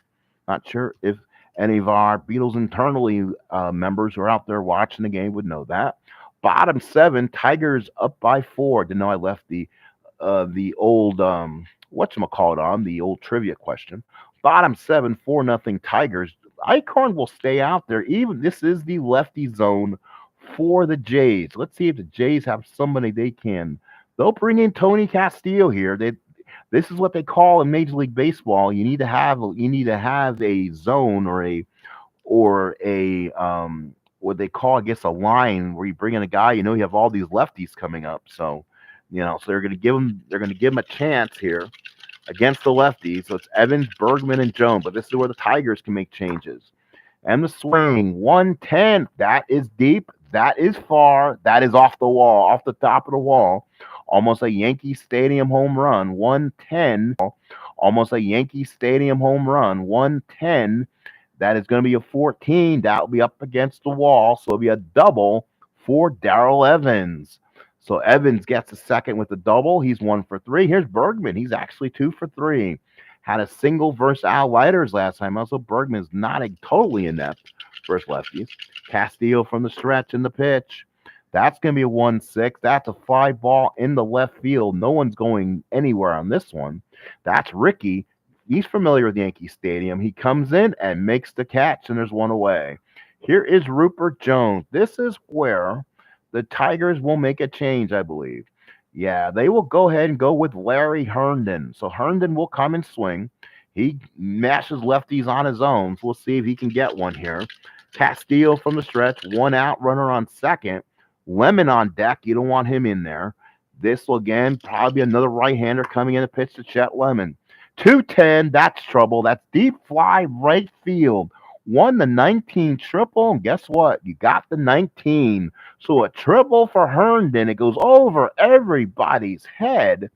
Not sure if any of our Beatles internally members who are out there watching the game would know that. Bottom 7, Tigers up by 4. Didn't know I left the old whatchamacallit on, the old trivia question. Bottom 7, 4-0 Tigers. Eichhorn will stay out there. Even this is the lefty zone for the Jays. Let's see if the Jays have somebody they can. They'll bring in Tony Castillo here. This is what they call in Major League Baseball. You need to have a zone or a what they call, I guess, a line where you bring in a guy. You have all these lefties coming up, so so they're going to give him a chance here against the lefties. So it's Evans, Bergman, and Jones. But this is where the Tigers can make changes. And the swing 110. That is deep. That is far. That is off the wall, off the top of the wall. Almost a Yankee Stadium home run, 110. Almost a Yankee Stadium home run, 110. That is going to be a 14. That will be up against the wall, so it'll be a double for Darrell Evans. So Evans gets a second with the double. He's 1 for 3. Here's Bergman. He's actually 2 for 3. Had a single versus Al Leiters last time. Also, Bergman's not totally inept versus lefties. Castillo from the stretch in the pitch. That's going to be a 1-6. That's a fly ball in the left field. No one's going anywhere on this one. That's Ricky. He's familiar with Yankee Stadium. He comes in and makes the catch, and there's one away. Here is Rupert Jones. This is where the Tigers will make a change, I believe. Yeah, they will go ahead and go with Larry Herndon. So Herndon will come and swing. He mashes lefties on his own. So we'll see if he can get one here. Castillo from the stretch, one out, runner on second. Lemon on deck. You don't want him in there. This will again probably be another right-hander coming in to pitch to Chet Lemon. 210, that's trouble. That's deep fly right field. Won the 19 triple, and guess what? You got the 19. So a triple for Herndon. It goes over everybody's head.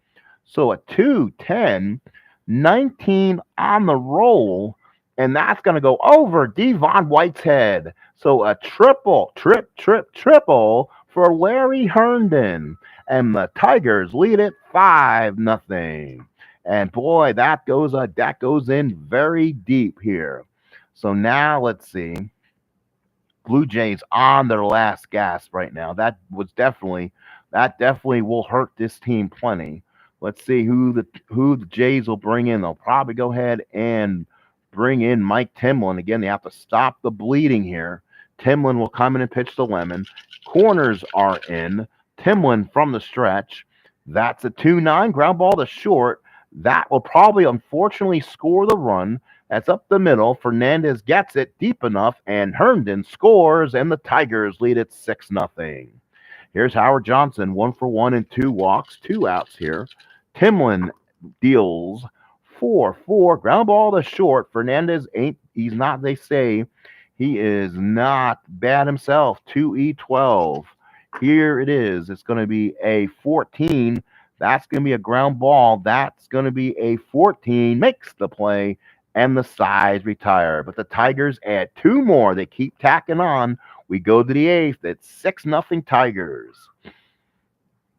So a 210, 19 on the roll, and that's going to go over Devon White's head. So a triple for Larry Herndon. And the Tigers lead it 5-0. And boy, that goes in very deep here. So now let's see. Blue Jays on their last gasp right now. That definitely will hurt this team plenty. Let's see who the Jays will bring in. They'll probably go ahead and bring in Mike Timlin. Again, they have to stop the bleeding here. Timlin will come in and pitch the Lemon. Corners are in. Timlin from the stretch. That's a 2-9 ground ball to short. That will probably unfortunately score the run. That's up the middle. Fernandez gets it deep enough, and Herndon scores, and the Tigers lead it 6-0. Here's Howard Johnson, 1-for-1 and 2 walks, 2 outs here. Timlin deals 4-4, ground ball to short. Fernandez he's not, they say, he is not bad himself. 2E12. Here it is. It's going to be a 14. That's going to be a ground ball. That's going to be a 14. Makes the play, and the sides retire. But the Tigers add 2 more. They keep tacking on. We go to the 8th. It's 6-0 Tigers.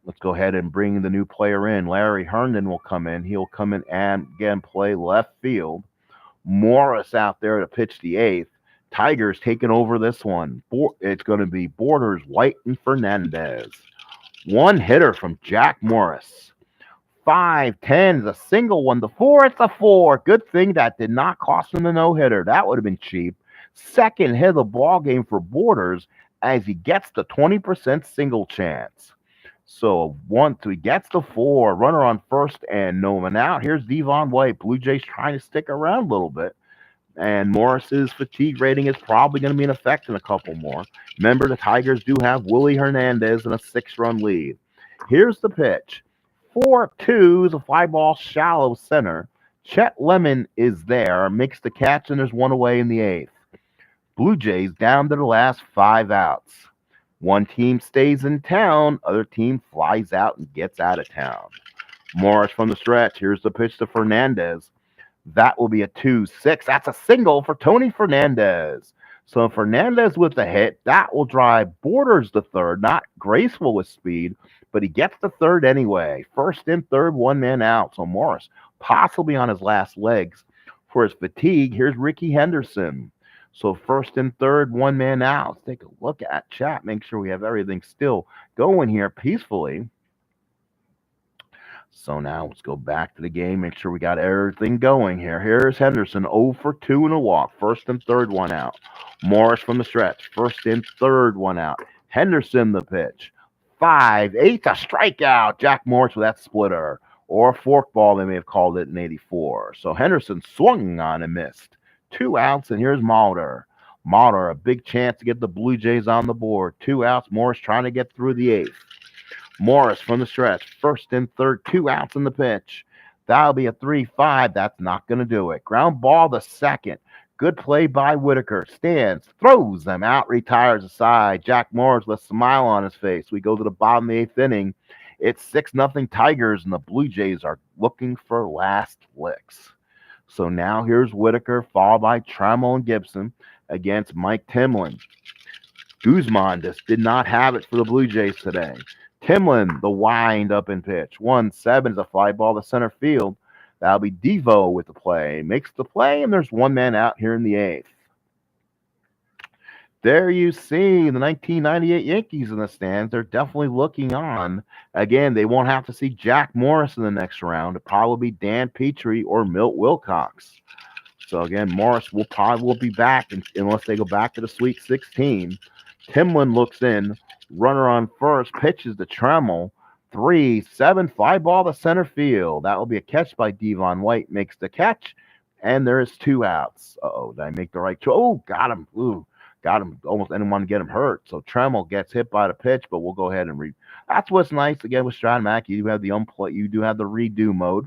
Let's go ahead and bring the new player in. Larry Herndon will come in. He'll come in and again play left field. Morris out there to pitch the 8th. Tigers taking over this one. It's going to be Borders, White, and Fernandez. One hitter from Jack Morris. 5-10 is a single one. The 4, it's a 4. Good thing that did not cost him the no-hitter. That would have been cheap. Second hit of the ball game for Borders as he gets the 20% single chance. So once he gets the 4, runner on first and no one out. Here's Devon White. Blue Jays trying to stick around a little bit. And Morris's fatigue rating is probably going to be in effect in a couple more. Remember, the Tigers do have Willie Hernandez in a 6-run lead. Here's the pitch. 4-2 is a fly ball shallow center. Chet Lemon is there, makes the catch, and there's one away in the 8th. Blue Jays down to the last 5 outs. One team stays in town, other team flies out and gets out of town. Morris from the stretch. Here's the pitch to Fernandez. That will be a 2-6. That's a single for Tony Fernandez. So Fernandez with the hit, that will drive Borders to third. Not graceful with speed, but he gets to third anyway. First and third, one man out. So Morris possibly on his last legs for his fatigue. Here's Ricky Henderson. So first and third, one man out. Let's take a look at chat. Make sure we have everything still going here peacefully. So now let's go back to the game. Make sure we got everything going here. Here's Henderson, 0-for-2 in a walk. First and third, one out. Morris from the stretch. First and third, one out. Henderson the pitch. 5-8, a strikeout. Jack Morris with that splitter. Or a forkball, they may have called it in 84. So Henderson swung on and missed. 2 outs, and here's Mulder. Mulder, a big chance to get the Blue Jays on the board. 2 outs. Morris trying to get through the 8th. Morris from the stretch. First and third, 2 outs in the pitch. That'll be a 3-5. That's not going to do it. Ground ball to second. Good play by Whitaker. Stands, throws them out, retires aside. Jack Morris with a smile on his face. We go to the bottom of the 8th inning. It's 6-0 Tigers, and the Blue Jays are looking for last licks. So now here's Whitaker, followed by Trammell and Gibson against Mike Timlin. Guzman just did not have it for the Blue Jays today. Timlin, the wind up and pitch. 1-7 is a fly ball to center field. That'll be Devo with the play. Makes the play, and there's one man out here in the 8th. There you see the 1998 Yankees in the stands. They're definitely looking on. Again, they won't have to see Jack Morris in the next round. It'll probably be Dan Petrie or Milt Wilcox. So again, Morris will be back unless they go back to the Sweet 16. Timlin looks in, runner on first, pitches to Tremmel. 3-7, fly ball to center field. That will be a catch by Devon White. Makes the catch, and there is 2 outs. Oh, did I make the right choice? Oh, got him. Ooh, got him. Almost didn't want to get him hurt. So Tremmel gets hit by the pitch, but we'll go ahead and read. That's what's nice again with Stratmac. You do have the redo mode.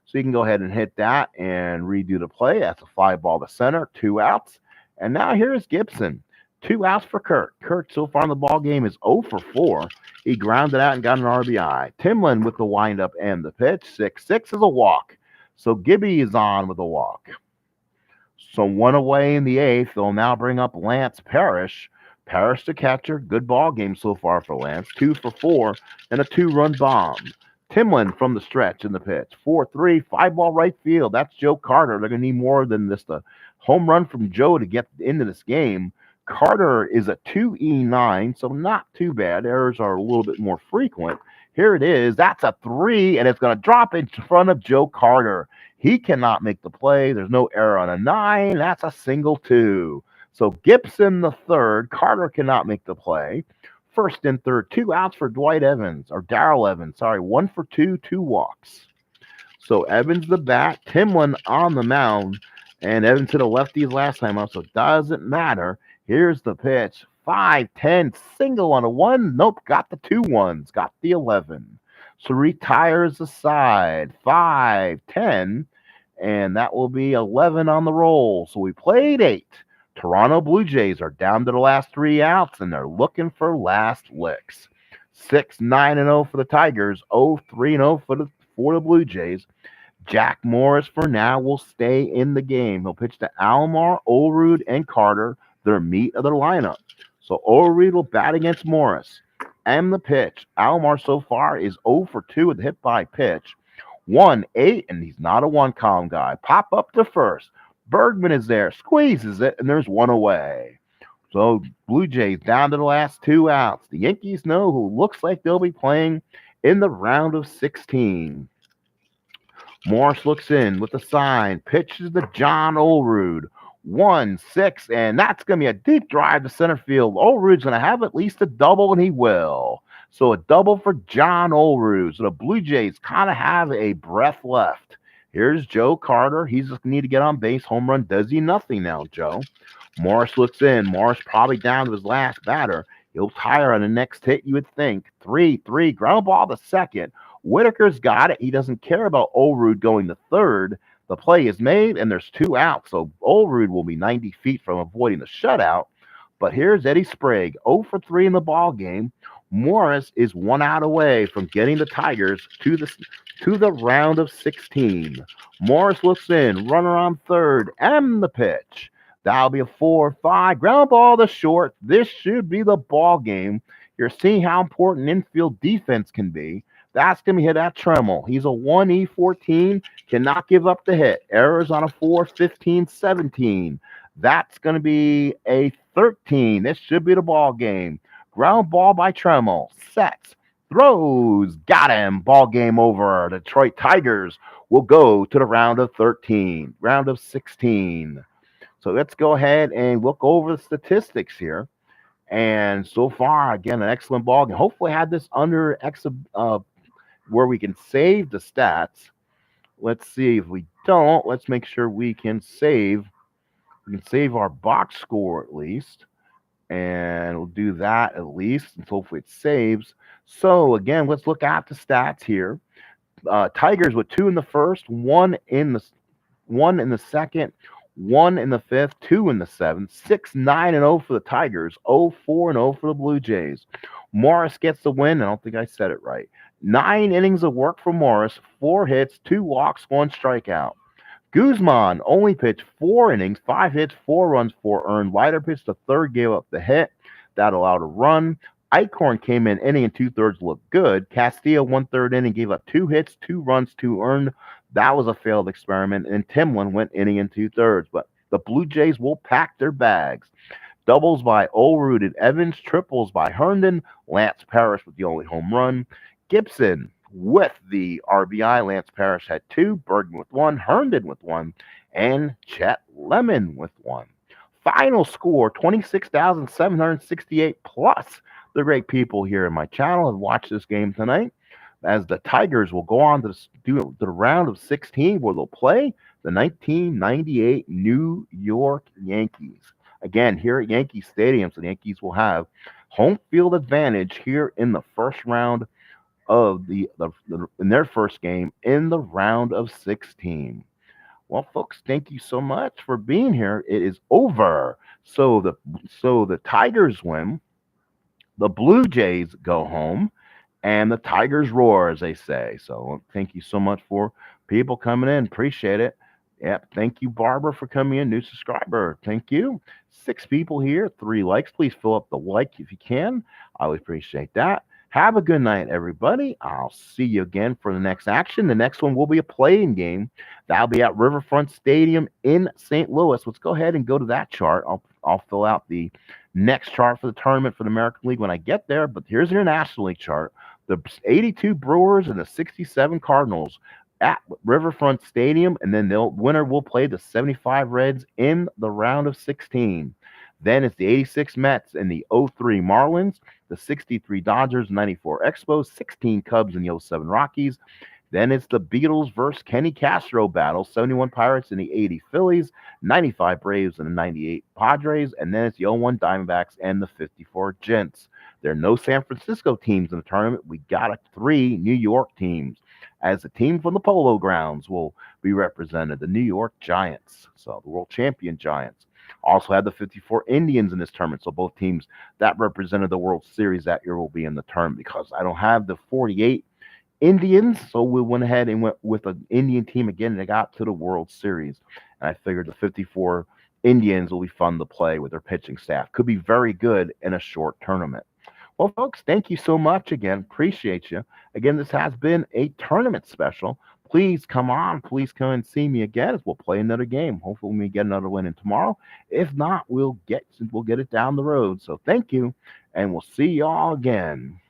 So you can go ahead and hit that and redo the play. That's a fly ball to center, 2 outs. And now here's Gibson. 2 outs for Kurt. Kurt so far in the ball game is 0 for 4. He grounded out and got an RBI. Timlin with the windup and the pitch. 6-6 is a walk. So Gibby is on with a walk. So 1 away in the 8th. They'll now bring up Lance Parrish. Parrish the catcher. Good ball game so far for Lance. 2 for 4 and a 2-run bomb. Timlin from the stretch in the pitch. 4-3, 5-ball right field. That's Joe Carter. They're going to need more than just a home run from Joe to get into this game. Carter is a 2E9, so not too bad. Errors are a little bit more frequent. Here it is. That's a 3, and it's going to drop in front of Joe Carter. He cannot make the play. There's no error on a 9. That's a single 2. So Gibson the third. Carter cannot make the play. First and third, 2 outs for Darrell Evans. 1 for 2, 2 walks. So Evans the bat, Timlin on the mound, and Evans hit a lefty last time up, so it doesn't matter. Here's the pitch. 5-10, single on a 1. Nope, got the 2 ones, got the 11. So retires the side. 5-10, and that will be 11 on the roll. So we played 8. Toronto Blue Jays are down to the last 3 outs, and they're looking for last licks. 6-9-0 for the Tigers, 0-3-0 for the Blue Jays. Jack Morris, for now, will stay in the game. He'll pitch to Alomar, Olerud, and Carter, their meat of their lineup. So Olerud will bat against Morris. And the pitch. Alomar so far is 0 for 2 with a hit by pitch. 1-8, and he's not a one-column guy. Pop up to first. Bergman is there, squeezes it, and there's 1 away. So Blue Jays down to the last 2 outs. The Yankees know who looks like they'll be playing in the round of 16. Morris looks in with the sign, pitches to John Olerud. 1-6, and that's going to be a deep drive to center field. Olerud's going to have at least a double, and he will. So a double for John Olerud. So the Blue Jays kind of have a breath left. Here's Joe Carter. He's just need to get on base. Home run does he nothing now, Joe. Morris looks in. Morris probably down to his last batter. He'll tire on the next hit, you would think. 3-3, ground ball to second. Whitaker's got it. He doesn't care about Olerud going to third. The play is made, and there's 2 outs. So Olerud will be 90 feet from avoiding the shutout. But here's Eddie Sprague, 0 for 3 in the ball game. Morris is 1 out away from getting the Tigers to the round of 16. Morris looks in, runner on third, and the pitch. That'll be a 4-5 ground ball to short. This should be the ball game. You're seeing how important infield defense can be. That's going to be hit at Tremmel. He's a 1E14, cannot give up the hit. Errors on a 4-15, 17. That's going to be a 13. This should be the ball game. Ground ball by Tremmel. Sets. Throws. Got him. Ball game over. Detroit Tigers will go to the round of 13. Round of 16. So let's go ahead and look over the statistics here. And so far, again, an excellent ball game. Hopefully I had this under where we can save the stats. Let's see. If we don't, let's make sure we can save. We can save our box score at least. And we'll do that at least, and hopefully it saves. So again, let's look at the stats here. Tigers with 2 in the first, 1 in the second, 1 in the fifth, 2 in the seventh. 6-9-0 for the Tigers, 0-4-0 for the Blue Jays. Morris gets the win. I don't think I said it right. 9 innings of work for Morris, 4 hits, 2 walks, 1 strikeout. Guzman only pitched 4 innings, 5 hits, 4 runs, 4 earned. Leiter pitched the third, gave up the hit. That allowed a run. Eichhorn came in inning and 2/3, looked good. Castillo 1/3 inning, gave up 2 hits, 2 runs, 2 earned. That was a failed experiment. And Timlin went inning and 2/3. But the Blue Jays will pack their bags. Doubles by Olerud and Evans, triples by Herndon. Lance Parrish with the only home run. Gibson with the RBI. Lance Parrish had 2, Bergman with 1, Herndon with 1, and Chet Lemon with one. Final score 26,768 plus. The great people here in my channel have watched this game tonight as the Tigers will go on to do the round of 16 where they'll play the 1998 New York Yankees. Again, here at Yankee Stadium, so the Yankees will have home field advantage here in the first round of in their first game in the round of 16. Well, folks, thank you so much for being here. It is over. So the Tigers win, the Blue Jays go home, and the Tigers roar, as they say. So thank you so much for people coming in. Appreciate it. Yep. Thank you, Barbara, for coming in. New subscriber. Thank you. 6 people here, 3 likes. Please fill up the like if you can. I would appreciate that. Have a good night, everybody. I'll see you again for the next action. The next one will be a playing game. That'll be at Riverfront Stadium in St. Louis. Let's go ahead and go to that chart. I'll fill out the next chart for the tournament for the American League when I get there. But here's your National League chart. The 82 Brewers and the 67 Cardinals at Riverfront Stadium, and then the winner will play the 75 Reds in the round of 16. Then it's the 86 Mets and the 03 Marlins, the 63 Dodgers, 94 Expos, 16 Cubs, and the 07 Rockies. Then it's the Beatles versus Kenny Castro battle, 71 Pirates and the 80 Phillies, 95 Braves and the 98 Padres, and then it's the 01 Diamondbacks and the 54 Gents. There are no San Francisco teams in the tournament. We got 3 New York teams, as the team from the Polo Grounds will be represented, the New York Giants, so the world champion Giants. Also had the 54 Indians in this tournament, so both teams that represented the World Series that year will be in the tournament. Because I don't have the 48 Indians, so we went ahead and went with an Indian team again, and they got to the World Series. And I figured the 54 Indians will be fun to play with their pitching staff. Could be very good in a short tournament. Well, folks, thank you so much again. Appreciate you. Again, this has been a tournament special. Please come on. Please come and see me again as we'll play another game. Hopefully we get another win in tomorrow. If not, we'll get it down the road. So thank you, and we'll see y'all again.